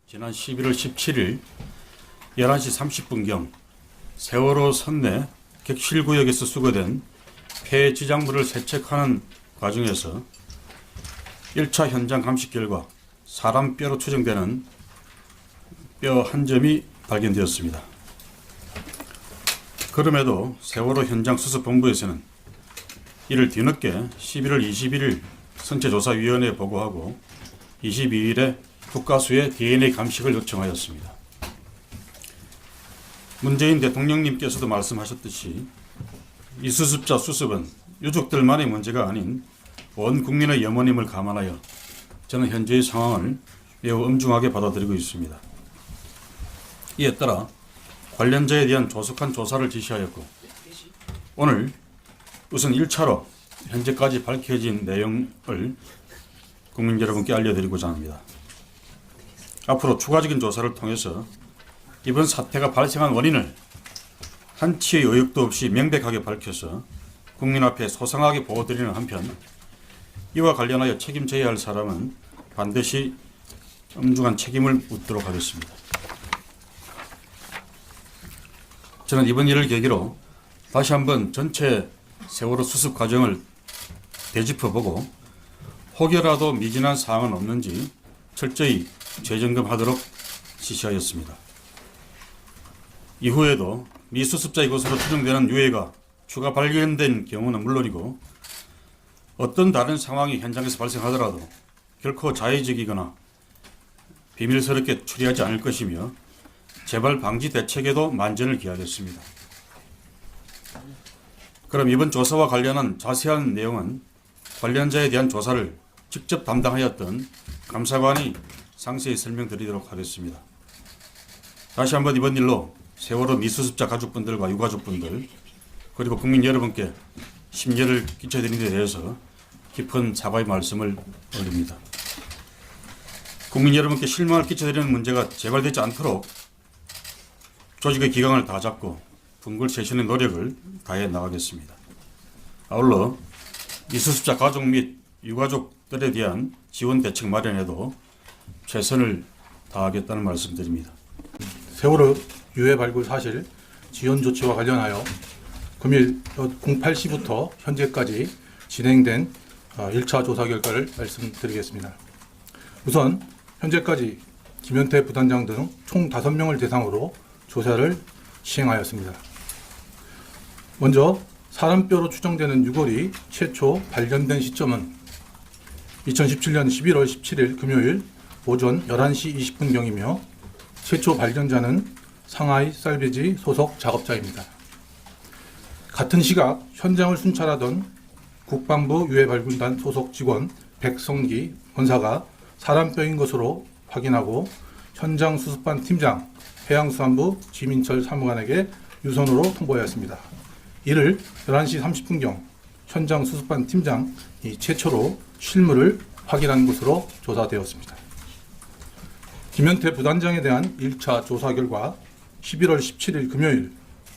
지난 11월 17일 11시 30분경 세월호 선내 객실구역에서 수거된 폐 지작물을 세척하는 과정에서 1차 현장 감식 결과 사람 뼈로 추정되는 뼈 한 점이 발견되었습니다. 그럼에도 세월호 현장 수습본부에서는 이를 뒤늦게 11월 21일 선체조사위원회에 보고하고 22일에 국가수의 DNA 감식을 요청하였습니다. 문재인 대통령님께서도 말씀하셨듯이 이 수습자 수습은 유족들만의 문제가 아닌 온 국민의 염원임을 감안하여 저는 현재의 상황을 매우 엄중하게 받아들이고 있습니다. 이에 따라 관련자에 대한 조속한 조사를 지시하였고 오늘 우선 1차로 현재까지 밝혀진 내용을 국민 여러분께 알려드리고자 합니다. 앞으로 추가적인 조사를 통해서 이번 사태가 발생한 원인을 한치의 의혹도 없이 명백하게 밝혀서 국민 앞에 소상하게 보여드리는 한편 이와 관련하여 책임져야 할 사람은 반드시 엄중한 책임을 묻도록 하겠습니다. 저는 이번 일을 계기로 다시 한번 전체 세월호 수습 과정을 되짚어보고 혹여라도 미진한 사항은 없는지 철저히 재점검하도록 지시하였습니다. 이후에도 미수습자의 것으로 추정되는 유해가 추가 발견된 경우는 물론이고 어떤 다른 상황이 현장에서 발생하더라도 결코 자의적이거나 비밀스럽게 처리하지 않을 것이며 재발 방지 대책에도 만전을 기하겠습니다. 그럼 이번 조사와 관련한 자세한 내용은 관련자에 대한 조사를 직접 담당하였던 감사관이 상세히 설명드리도록 하겠습니다. 다시 한번 이번 일로 세월호 미수습자 가족분들과 유가족분들 그리고 국민 여러분께 심려를 끼쳐드린 데 대해서 깊은 사과의 말씀을 올립니다. 국민 여러분께 실망을 끼쳐드리는 문제가 재발되지 않도록 조직의 기강을 다 잡고 분골쇄신의 노력을 다해 나가겠습니다. 아울러 미수습자 가족 및 유가족들에 대한 지원 대책 마련에도 최선을 다하겠다는 말씀드립니다. 세월호 유해 발굴 사실 지원 조치와 관련하여 금일 08시부터 현재까지 진행된 1차 조사 결과를 말씀드리겠습니다. 우선 현재까지 김현태 부단장 등 총 5명을 대상으로 조사를 시행하였습니다. 먼저 사람뼈로 추정되는 유골이 최초 발견된 시점은 2017년 11월 17일 금요일 오전 11시 20분경이며 최초 발견자는 상하이 살베지 소속 작업자입니다. 같은 시각 현장을 순찰하던 국방부 유해발굴단 소속 직원 백성기 본사가 사람뼈인 것으로 확인하고 현장 수습반 팀장 해양수산부 지민철 사무관에게 유선으로 통보하였습니다. 이를 11시 30분경 현장 수습반 팀장이 최초로 실물을 확인한 것으로 조사되었습니다. 김현태 부단장에 대한 1차 조사 결과 11월 17일 금요일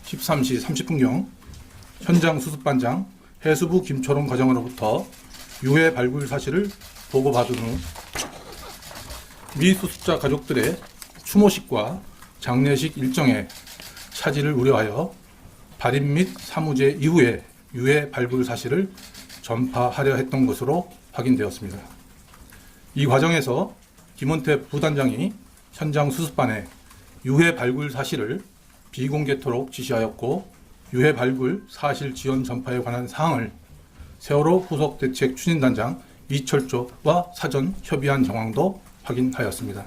13시 30분경 현장 수습반장 해수부 김초롱 과장으로부터 유해 발굴 사실을 보고받은 후 미수습자 가족들의 추모식과 장례식 일정에 차질을 우려하여 발인 및 사무제 이후에 유해 발굴 사실을 전파하려 했던 것으로 확인되었습니다. 이 과정에서 김원태 부단장이 현장 수습반에 유해 발굴 사실을 비공개토록 지시하였고 유해 발굴 사실 지원 전파에 관한 사항을 세월호 후속 대책 추진단장 이철조와 사전 협의한 정황도 확인하였습니다.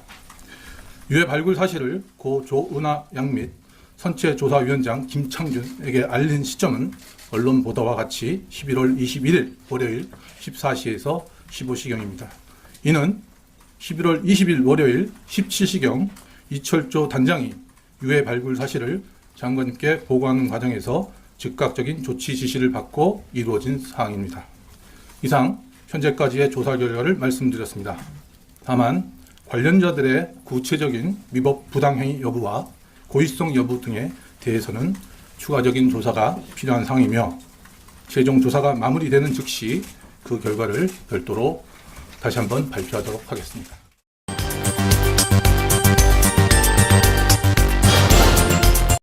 유해 발굴 사실을 고 조은하 양 및 선체조사위원장 김창준에게 알린 시점은 언론 보도와 같이 11월 21일 월요일 14시에서 15시경입니다. 이는 11월 20일 월요일 17시경 이철조 단장이 유해 발굴 사실을 장관님께 보고하는 과정에서 즉각적인 조치 지시를 받고 이루어진 사항입니다. 이상 현재까지의 조사 결과를 말씀드렸습니다. 다만 관련자들의 구체적인 위법 부당행위 여부와 고의성 여부 등에 대해서는 추가적인 조사가 필요한 상황이며 최종 조사가 마무리되는 즉시 그 결과를 별도로 다시 한번 발표하도록 하겠습니다.